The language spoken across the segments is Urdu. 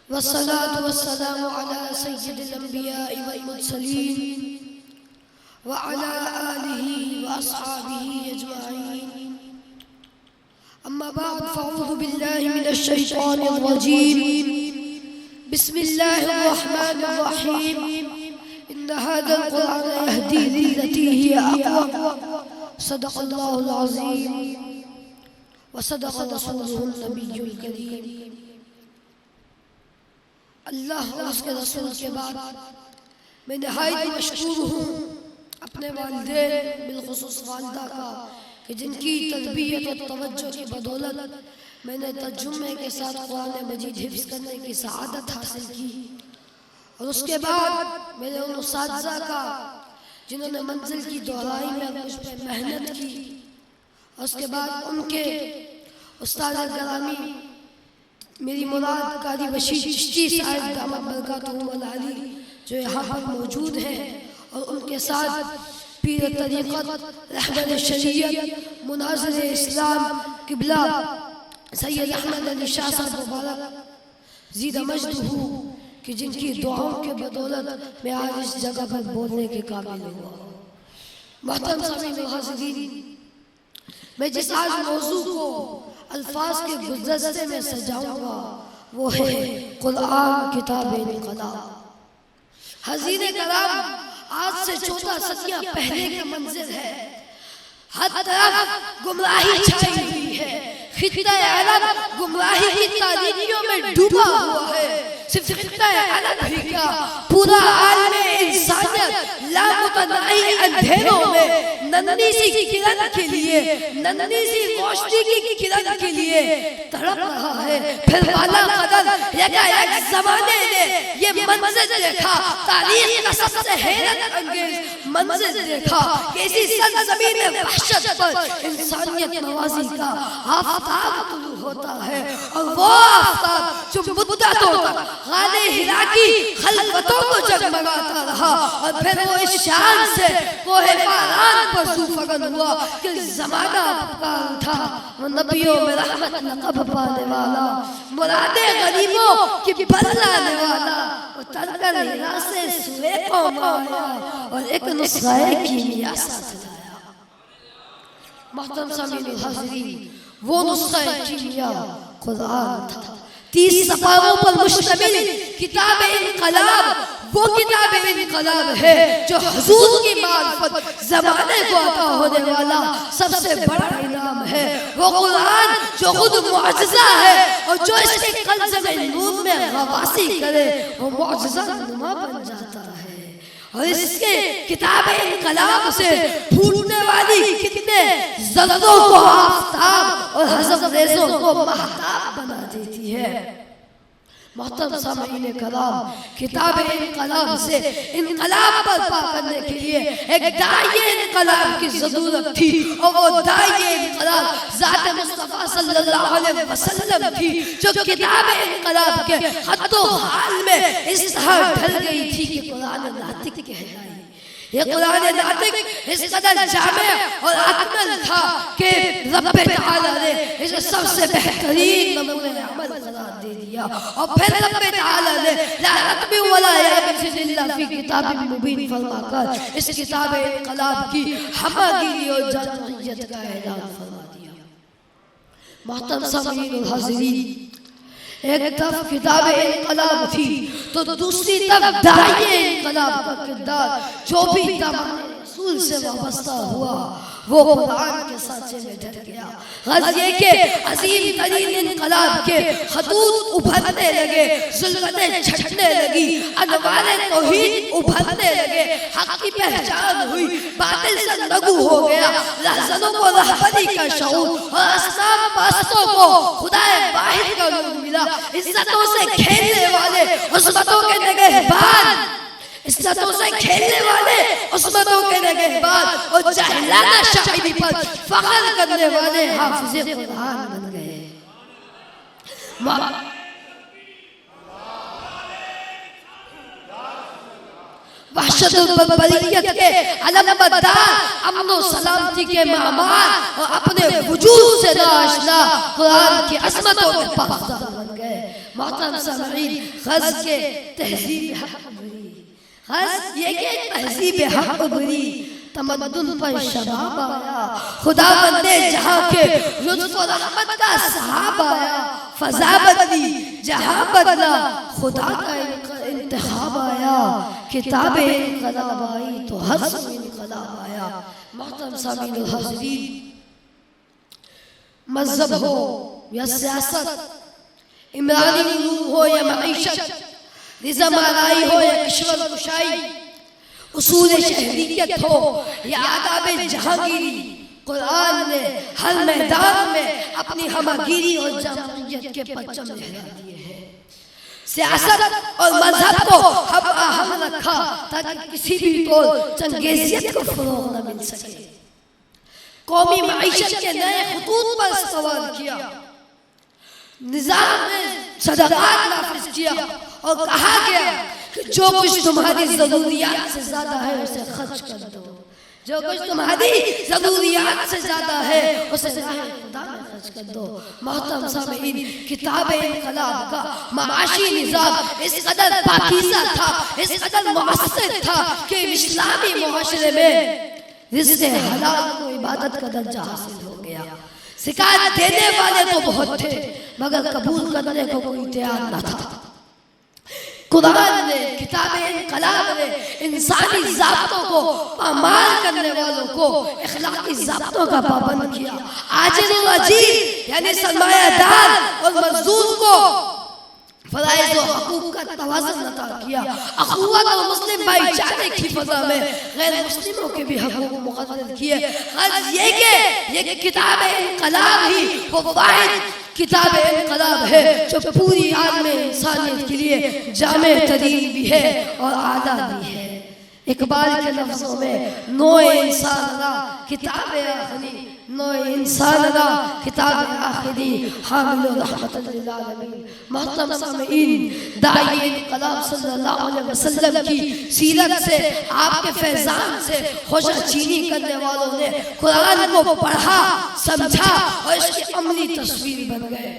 والصلاة والسلام على سيد الأنبياء والمرسلين وعلى آله وأصحابه أجمعين. أما بعد، فأعوذ بالله من الشيطان الرجيم. بسم الله الرحمن الرحيم. إن هذا القرآن يهدي للتي هي أقوم. صدق الله العظيم وصدق رسوله النبي الكريم. اللہ اور اس کے رسول کے بعد میں نہایت مشکور ہوں اپنے والدین بالخصوص والدہ کا کہ جن کی تربیت اور توجہ کی بدولت میں نے ترجمے کے ساتھ قرآن مجید حفظ کرنے کی سعادت حاصل کی، اور اس کے بعد میرے ان اساتذہ کا جنہوں نے منزل کی دہرائی میں مجھ پہ محنت کی، اور اس کے بعد ان کے استاد گرامی میری مراد قاری بشیر چشتی صاحب دامت برکاتہم العالی جو یہاں پر موجود ہیں، اور ان کے ساتھ پیر طریقت رہبر شریعت مناظر اسلام قبلہ سید احمد علی شاہ صاحب مبارک زید مجد ہوں کہ جن کی دعاؤں کے بدولت میں آج اس جگہ پر بولنے کے قابل ہوا. محترم سامعین و حاضرین، میں جس آج موضوع کو الفاظ کے گلدستے میں سجاؤں گا وہ ہے قرآن کتاب انقلاب. حضرین کرام، آج سے 14 صدیاں پہلے کا منظر ہے. ہر طرف گمراہی چھائی ہوئی ہے، خطہ عرب گمراہی کی تاریکیوں میں ڈوبا ہوا ہے. صرف خطہ عرب ہی کا پورا عالم انسانیت لامتناہی اندھیروں میں ننھی سی کرن کے لیے، ننھی سی روشنی کی کرن کے لیے تڑپ رہا ہے. پھر والا قدر یک زمانے نے یہ منظر دیکھا، تاریخ کا سب سے حیرت انگیز منظر دیکھا کہ اسی سرزمین وحشت پر انسانیت نوازی کا آفتاب طلوع ہوتا ہے، اور وہ آفتاب جو مدتوں تک غار ہرا کی خلوتوں کو جگمگاتا رہا، اور پھر وہ اس شان سے کوہ پاران پر ذوفقن ہوا کہ زمانہ پکار اٹھا. وہ نبیوں میں رحمت لقب پانے والا، مراد غریبوں کی بدلانے والا، وہ ترکر ہرا سے سوے قوم آیا اور ایک نسخہ کیمیا ساتھ لایا. محترم سامعین و حاضرین، وہ نسخہ کیمیا قرآن تھا. 30 صفحوں پر مشتمل کتاب انقلاب وہ کتاب انقلاب ہے جو حضور کی معرفت زمانے کو عطا ہونے والا سب سے بڑا انعام ہے. وہ قرآن جو خود معجزہ ہے، اور جو اس کے قلزم نور میں غواصی کرے وہ معجزہ نما بن جاتا ہے. اور اس کے کتاب انقلاب سے پھوٹنے والی کتنے زردوں کو آفتاب اور حزب ریزوں کو مہتاب بنا دیتی ہے. محترم سامعین کرام، کتاب انقلاب سے انقلاب برپا کرنے کے لیے ایک داعی انقلاب کی ضرورت تھی، اور وہ داعی انقلاب ذات مصطفیٰ صلی اللہ علیہ وسلم تھی جو کتاب انقلاب کے خط و خال میں اس طرح ڈھل گئی تھی کہ قرآن ناطق کہلائی. یہ قرآن ناطق اس قدر جامع اور اکمل تھا کہ رب تعالیٰ نے اسے سب سے بہترین نمونہ عمل قرار دے دیا، اور پھر رب تعالیٰ نے لا رقب ولا یابس الا فی کتاب مبین فرما کر اس کتاب انقلاب کی ہماگیری اور جامعیت کا اعلان فرما دیا. محترم سامعین و حاضرین، ایک طرف کتاب انقلاب تھی تو دوسری طرف داعی انقلاب کا کردار جو بھی دامن رسول سے وابستہ ہوا وہ قرآن کے سانچے میں ڈھل گیا. غرض یہ کہ عظیم ترین انقلاب کے خطوط ابھرنے لگے، ظلمتیں چھٹنے لگی، انوار توحید ابھرنے لگے، حق کی پہچان ہوئی، باطل سے نگو ہو گیا، رہزنوں کو رہبری کا شعور اور اصنام پرستوں کو خدا واحد کا نور ملا. عزتوں سے کھیلنے والے عصمتوں کے نگہبان، عزتوں سے کھیلنے والے عصمتوں کے نگہبان اور جاہلانہ شاعری پر فخر کرنے والے حافظ قرآن بن گئے. وحشت البریت کے علمبردار، امن و سلامتی کے معمار اور اپنے وجود سے ناشنا قرآن کی عظمتوں میں پاسدار بن گئے. محترم سامعین، غز کے تہذیب حق ابری، غز یہ کہ تہذیب حق ابری، تمدن پر شباب آیا، خدا بندے جہاں کے لطف و رحمت کا صحاب آیا، فضا بدلی جہاں بدلا، خدا کا انتخاب آیا، کتاب انقلاب آئی تو حسن انقلاب آیا۔ محترم سامعین و حاضرین، مذہب ہو یا سیاست، عمرانی علوم ہو یا معیشت، نظام آرائی ہو یا کشور کشائی، اصول شہریت ہو یا آداب جہانگیری، قرآن نے ہر میدان میں اپنی ہماگیری اور جمعیت کے پرچم لہرا دیے ہیں۔ سیاست اور مذہب کو ہم آہنگ رکھا تاکہ کسی بھی طور چنگیزیت کو فروغ نہ مل سکے۔ قومی معیشت کے نئے خطوط پر استوار کیا، نظام میں صدقات نافذ کیا اور کہا گیا کہ جو کچھ تمہاری ضروریات سے زیادہ ہے اسے خرچ کر دو، جو کچھ تمہاری ضروریات سے زیادہ ہے اسے راہ خدا میں خرچ کر دو۔ محترم سامعین، کتاب انقلاب کا معاشی نظام اس قدر پاکیزہ تھا، اس قدر مؤثر تھا کہ اسلامی معاشرے میں رزق حلال کو عبادت کا درجہ حاصل ہو گیا۔ زکوٰۃ دینے والے تو بہت تھے مگر قبول کرنے کو کوئی تیار نہ تھا۔ قرآن نے، کتاب انقلاب نے انسانی ضابطوں کو پامال کرنے والوں کو اخلاقی ضابطوں کا پابند کیا۔ عاجز و عجیز یعنی سرمایہ دار اور مزدور کو فرائض و حقوق کا توازن عطا کیا۔ اخوت اور مسلم بھائی چارے کی فضا میں غیر مسلموں کے بھی حقوق مقرر کیے۔ غرض یہ کہ یہ کتاب انقلاب ہی وہ واحد کتاب انقلاب ہے جو پوری عالم انسانیت کے لیے جامع ترین بھی ہے اور اعلیٰ بھی ہے۔ اقبال کے لفظوں میں نوع انسان را کتاب آخری، نوع انسان را کتاب آخری، حامل رحمت للعالمین۔ محترم سامعین، داعی انقلاب صلی اللہ علیہ وسلم کی سیرت سے، آپ کے فیضان سے خوشہ چینی کرنے والوں نے قرآن کو پڑھا، سمجھا اور اس کی عملی تصویر بن گئے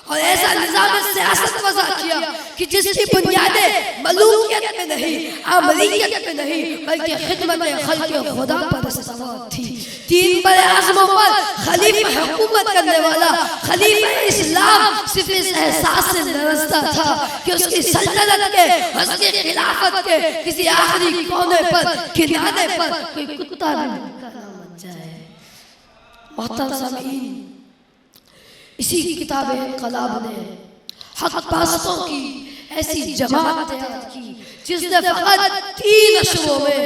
اور ایسا نظام سیاست وضع کیا کہ جس کی بنیادیں ملوکیت میں نہیں، عملیت میں نہیں بلکہ خدمت خلق خدا پر استوار تھی۔ تین بڑے اعظموں پر خلیفہ حکومت کرنے والا خلیفہ اسلام صرف اس احساس سے لرزتا تھا کہ اس کی سلطنت کے، اس کی خلافت کے کسی آخری کونے پر، کنارے پر کوئی کتا بھی نہ بن جائے۔ محترم سامعین، اسی کتاب انقلاب نے حق پرستوں کی ایسی جماعت تیار کی جس نے فقط 3 اشروں میں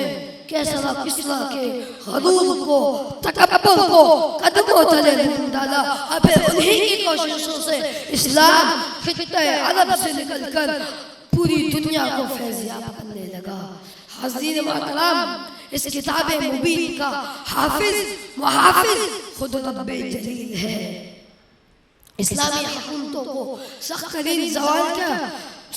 کیسرا کسریٰ کے غرور کو، تکبر کو قدموں تلے نہیں ڈالا اور پھر انہی کی کوششوں سے اسلام خطہ عرب سے نکل کر پوری دنیا کو فیضیاب کرنے لگا۔ حضرین محترم، اس کتاب مبین کا حافظ محافظ خود رب جلیل ہے۔ اسلامی حکومتوں کو سخت ترین زوال کا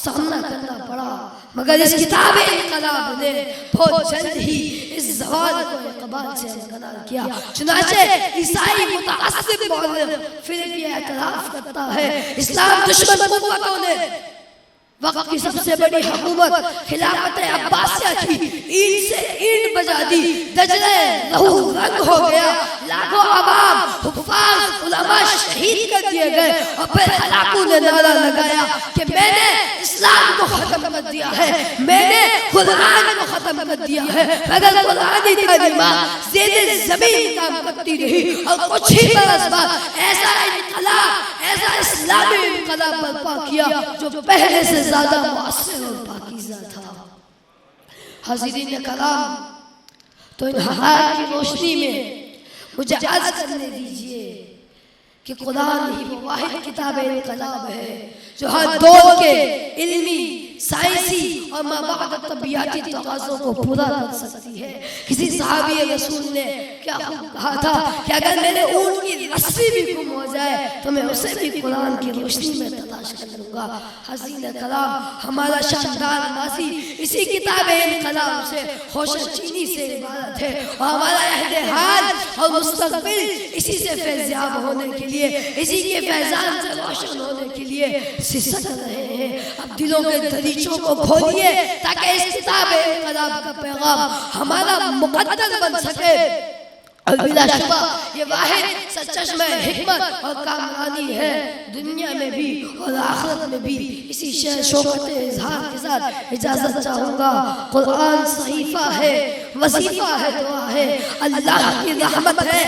سامنا کرنا پڑا مگر اس کتاب انقلاب نے بہت جلد ہی اس زوال کو اقبال سے انقلاب کیا۔ چنانچہ عیسائی متعصب مورخ پھر یہ اعتراف کرتا ہے اسلام دشمن قوتوں نے وقت کی سب سے بڑی حکومت خلافت عباسیہ کی اینٹ سے اینٹ بجا دی، دجلہ لہو رنگ ہو گیا، لاکھوں عوام، حفاظ، علماء شہید کر دیے گئے اور پھر ہلاکوں نے نعرہ لگایا کہ میں نے اسلام کو ختم کر دیا ہے، میں نے قرآن کو ختم کر دیا ہے۔ مگر قرآنی تعلیمات زیر زمین کام کرتی رہی اور کچھ ہی برس بعد ایسا انقلاب، ایسا اسلامی انقلاب برپا کیا جو پہلے سے زیادہ مؤثر اور پاکیزہ تھا۔ حاضرین کرام، تو ان حقائق کی روشنی میں مجھے عرض کرنے دیجئے کہ قرآن ہی وہ واحد کتاب انقلاب ہے جو ہر دور کے علمی، سائنسی اور ماں بعد طبیعتی تقاضوں کو پورا کر سکتی ہے۔ کسی صحابی رسول نے کیا کہا تھا کہ اگر میرے اونٹ کی رسی بھی گم ہو جائے تو میں اسے بھی قرآن کی روشنی میں تلاش کر لوں گا۔ حسین کلام ہمارا شاندار ماضی اسی کتاب انقلاب سے خوش چینی سے عبارت ہے، اور ہمارا عہد حال اور مستقبل اسی سے فیضیاب ہونے کے لیے، اسی کے فیضان سے روشن ہونے کے لیے سسک رہے ہیں۔ اب دلوں کے دریچوں کو کھولیے تاکہ اس کتاب انقلاب کا پیغام ہمارا مقدر بن سکے، اور بلا شبہ یہ واحد سرچشمہ حکمت اور کامرانی ہے، دنیا میں بھی اور آخرت میں بھی۔ اسی شوقت اظہار کے ساتھ اجازت چاہوں گا۔ قرآن صحیفہ ہے، وظیفہ ہے، دعا ہے، اللہ کی رحمت ہے،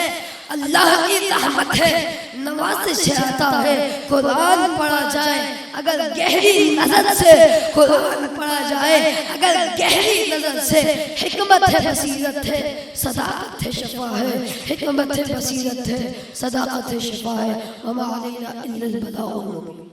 اللہ کی رحمت ہے، نوازش عطا ہے۔ قرآن پڑھا جائے اگر گہری نظر سے، قرآن پڑھا جائے اگر گہری نظر سے، حکمت ہے، بصیرت ہے، صداقت ہے، شفا ہے، حکمت ہے، بصیرت ہے، صداقت ہے، شفا ہے، وما علینا الا البلاغ المبین۔